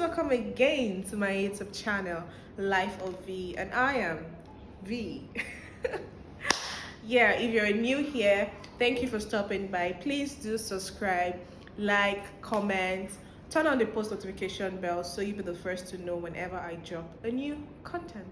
welcome again to my YouTube channel, Life of V, and I am V. Yeah, if you're new here, thank you for stopping by. Please do subscribe, like, comment, turn on the post notification bell so you'll be the first to know whenever I drop a new content.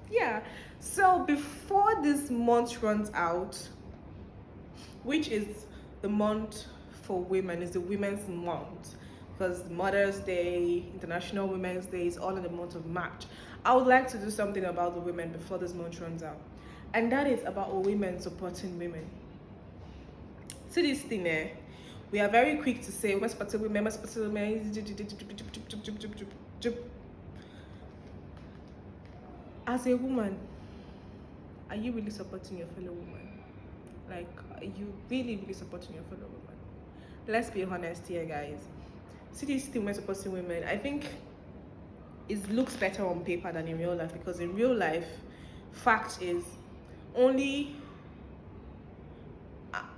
Yeah, so before this month runs out, which is the month for women, is the Women's Month, because Mother's Day, International Women's Day is all in the month of March. I would like to do something about the women before this month runs out, and that is about women supporting women. See this thing, we are very quick to say women supporting women, women supporting women. As a woman, are you really supporting your fellow woman? Like, are you really supporting your fellow woman? Let's be honest here, guys. See this thing when supporting women, I think it looks better on paper than in real life, because in real life, fact is only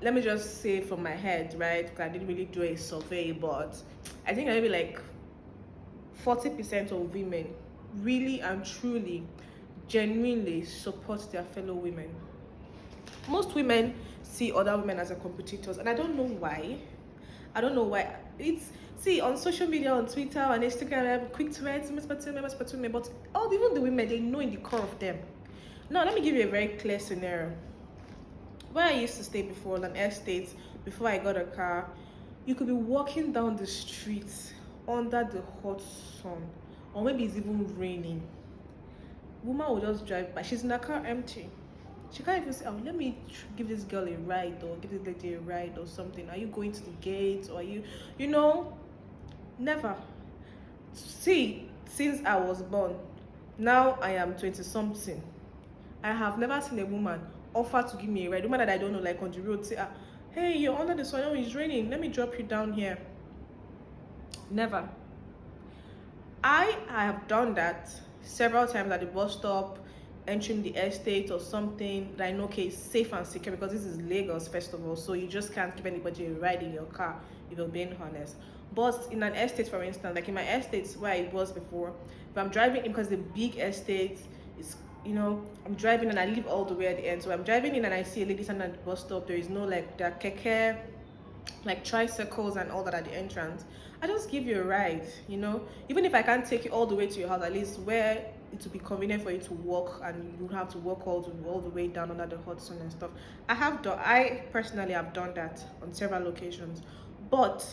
let me just say from my head, right? Because I didn't really do a survey, but I think maybe like 40% of women really and truly, genuinely support their fellow women. Most women see other women as a competitors, and I don't know why. It's, see, on social media, on Twitter, on Instagram, I have quick threads, but all, even the women, they know in the core of them. Now let me give you a very clear scenario. Where I used to stay before, an estate, before I got a car, you could be walking down the street under the hot sun, or maybe it's even raining. Woman will just drive by, she's in the car empty. She can't even say, oh, let me give this girl a ride, or give this lady a ride or something. Are you going to the gate, or are you never. See, since I was born, now I am 20 something, I have never seen a woman offer to give me a ride. A woman that I don't know, like on the road, say, hey, you're under the sun, oh, it's raining, let me drop you down here. Never. I have done that several times at the bus stop, entering the estate or something that I know, okay, it's safe and secure, because this is Lagos, first of all, so you just can't give anybody a ride in your car, if you're being honest. But in an estate, for instance, like in my estate where I was before, if I'm driving in, because the big estate is, I'm driving and I live all the way at the end, so I'm driving in and I see a lady standing at the bus stop, there is no, like, there are keke, like tricycles and all that at the entrance. I just give you a ride, even if I can't take you all the way to your house, at least where it will be convenient for you to walk, and you have to walk all the way down under the hot sun and stuff. I personally have done that on several occasions, but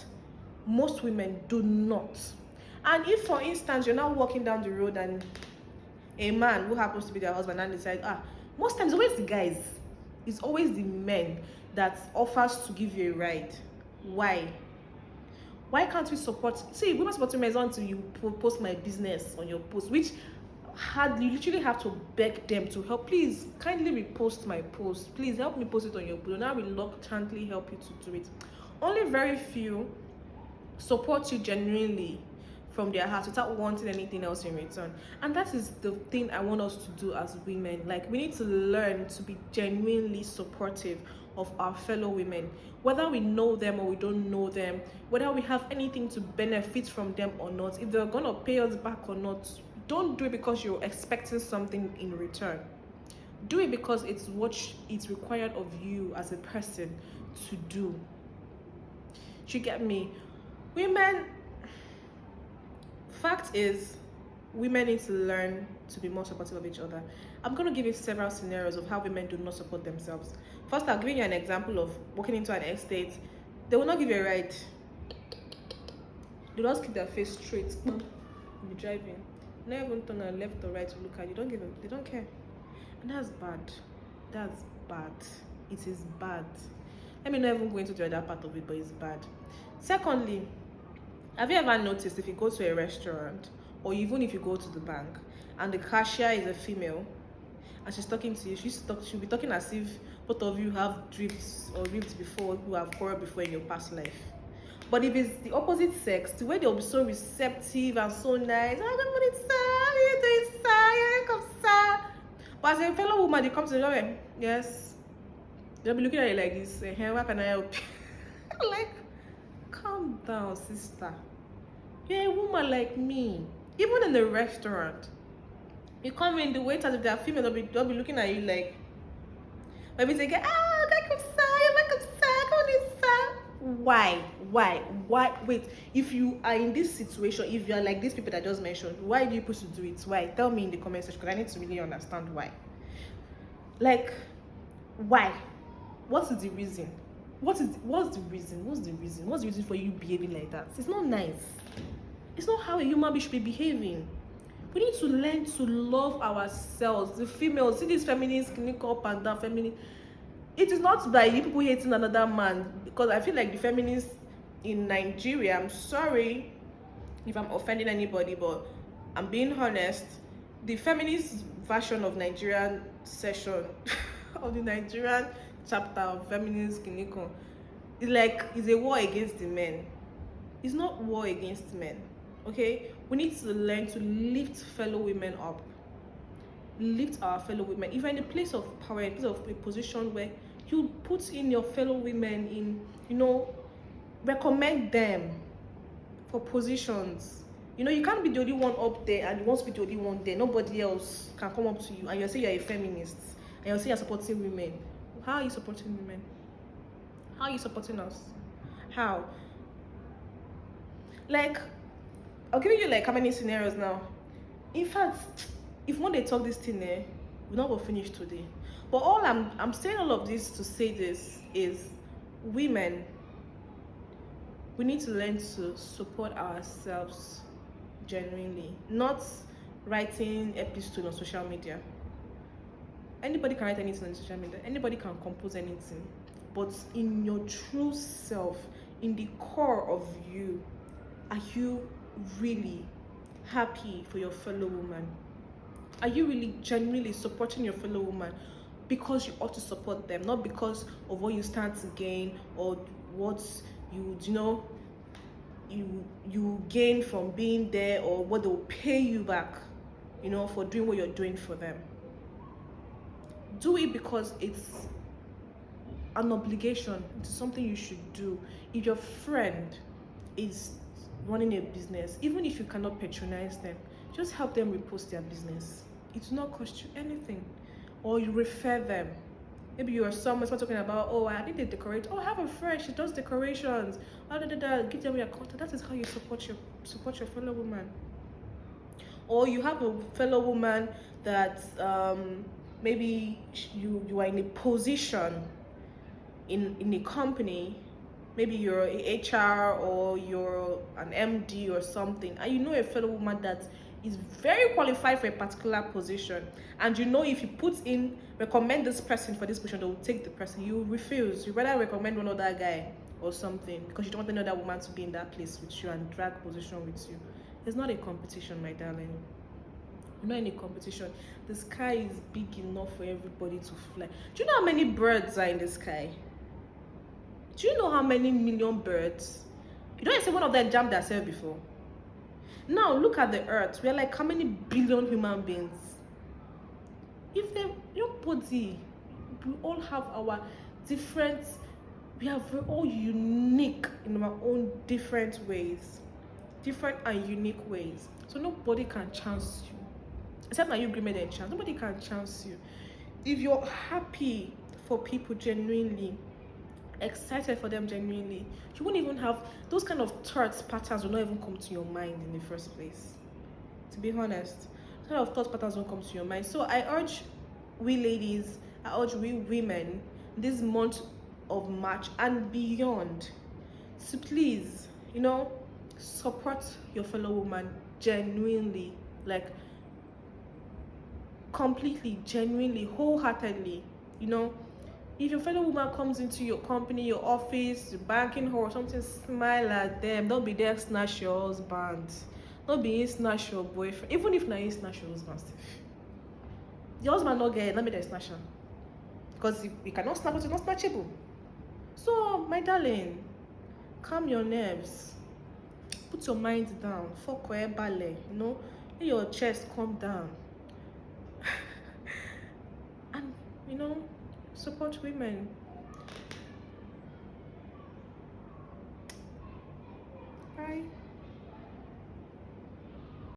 most women do not. And if, for instance, you're now walking down the road and a man who happens to be their husband and decides, most times always the guys, it's always the men that offers to give you a ride. Why can't we support? See, women supporting men is until you post my business on your post, which you literally have to beg them to help. Please kindly repost my post, please help me post it on your post, and I will reluctantly help you to do it. Only very few support you genuinely from their heart without wanting anything else in return. And that is the thing I want us to do as women. Like, we need to learn to be genuinely supportive of our fellow women, whether we know them or we don't know them, whether we have anything to benefit from them or not, if they're gonna pay us back or not. Don't do it because you're expecting something in return. Do it because it's what it's required of you as a person to do. You get me? Women, fact is, women need to learn to be more supportive of each other. I'm going to give you several scenarios of how women do not support themselves. First, I'll give you an example of walking into an estate. They will not give you a ride. They just keep their face straight. You'll be driving. Not even turn on left or right to look at you. They don't care. And that's bad. That's bad. It is bad. Let me not even go into the other part of it, but it's bad. Secondly, have you ever noticed, if you go to a restaurant, or even if you go to the bank, and the cashier is a female, and she's talking to you, she'll be talking as if both of you have drifts or ribs before, who have quarreled before in your past life. But if it's the opposite sex, the way they'll be so receptive and so nice, oh, good morning, sir, how are you doing, sir? Yeah, come, sir. But as a fellow woman, they come to the door, yes, they'll be looking at you like this, hey, where can I help you? Like, calm down, sister. You're a woman like me. Even in the restaurant, you come in, the waiters, if they're female, they'll be looking at you like, maybe say, ah, welcome, sir, come on in, sir. Why? Wait, if you are in this situation, if you are like these people that I just mentioned, why do you supposed to do it? Why? Tell me in the comment section, because I need to really understand why. Like, why? What is the reason? What's the reason? What's the reason for you behaving like that? It's not nice. It's not how a human being should be behaving. We need to learn to love ourselves. The females, see these feminists clinic up and down feminist. It is not by you people hating another man, because I feel like the feminists in Nigeria, I'm sorry if I'm offending anybody, but I'm being honest, the feminist version of Nigerian session of the Nigerian chapter of feminist clinical is like, is a war against the men. It's not war against men. Okay, we need to learn to lift fellow women up, lift our fellow women. If you're in a place of power, in a place of a position where you put in your fellow women in, recommend them for positions. You can't be the only one up there and you want to be the only one there. Nobody else can come up to you and you're saying you're a feminist and you're saying you're supporting women. How are you supporting women? How are you supporting us? How? Like, I'll give you like how many scenarios now. In fact, if one day talk this thing, we're not gonna finish today. But all I'm saying all of this to say this is, women, we need to learn to support ourselves genuinely, not writing episode on social media. Anybody can write anything on social media, anybody can compose anything, but in your true self, in the core of you, are you really happy for your fellow woman? Are you really genuinely supporting your fellow woman because you ought to support them, not because of what you stand to gain or what you gain from being there, or what they'll pay you back, for doing what you're doing for them? Do it because it's an obligation. It's something you should do. If your friend is running a business, even if you cannot patronize them, just help them repost their business. It will not cost you anything. Or you refer them. Maybe you are someone talking about, oh, I need to decorate. Oh, I have a friend, she does decorations. Give them your contact. That is how you support your fellow woman. Or you have a fellow woman that maybe you are in a position in a company. Maybe you're a HR or you're an MD or something, and you know a fellow woman that is very qualified for a particular position, and if you recommend this person for this position, they will take the person. You refuse. You rather recommend one other guy or something because you don't want another woman to be in that place with you and drag position with you. It's not a competition, my darling. You're not in a competition. The sky is big enough for everybody to fly. Do you know how many birds are in the sky? Do you know how many million birds? You don't say one of them jammed themselves before. Now look at the earth. We're like how many billion human beings? If nobody, we all have our different, we are all unique in our own different ways. Different and unique ways. So nobody can chance you. Except that you made a chance. Nobody can chance you. If you're happy for people genuinely, excited for them genuinely, you won't even have those kind of thoughts patterns will not even come to your mind in the first place. To be honest, those kind of thought patterns won't come to your mind. So I urge we ladies, I urge we women this month of March and beyond to please, support your fellow woman genuinely, like completely, genuinely, wholeheartedly. If your fellow woman comes into your company, your office, your banking hall or something, smile at them. Don't be there snatch your husband. Don't be in snatch your boyfriend. Even if not in snatch your husband, your husband not get it, let me there snatch him. Because you cannot snatch, it's not snatchable. So my darling, calm your nerves. Put your mind down. Fuck ballet, let your chest calm down. And support women. Bye.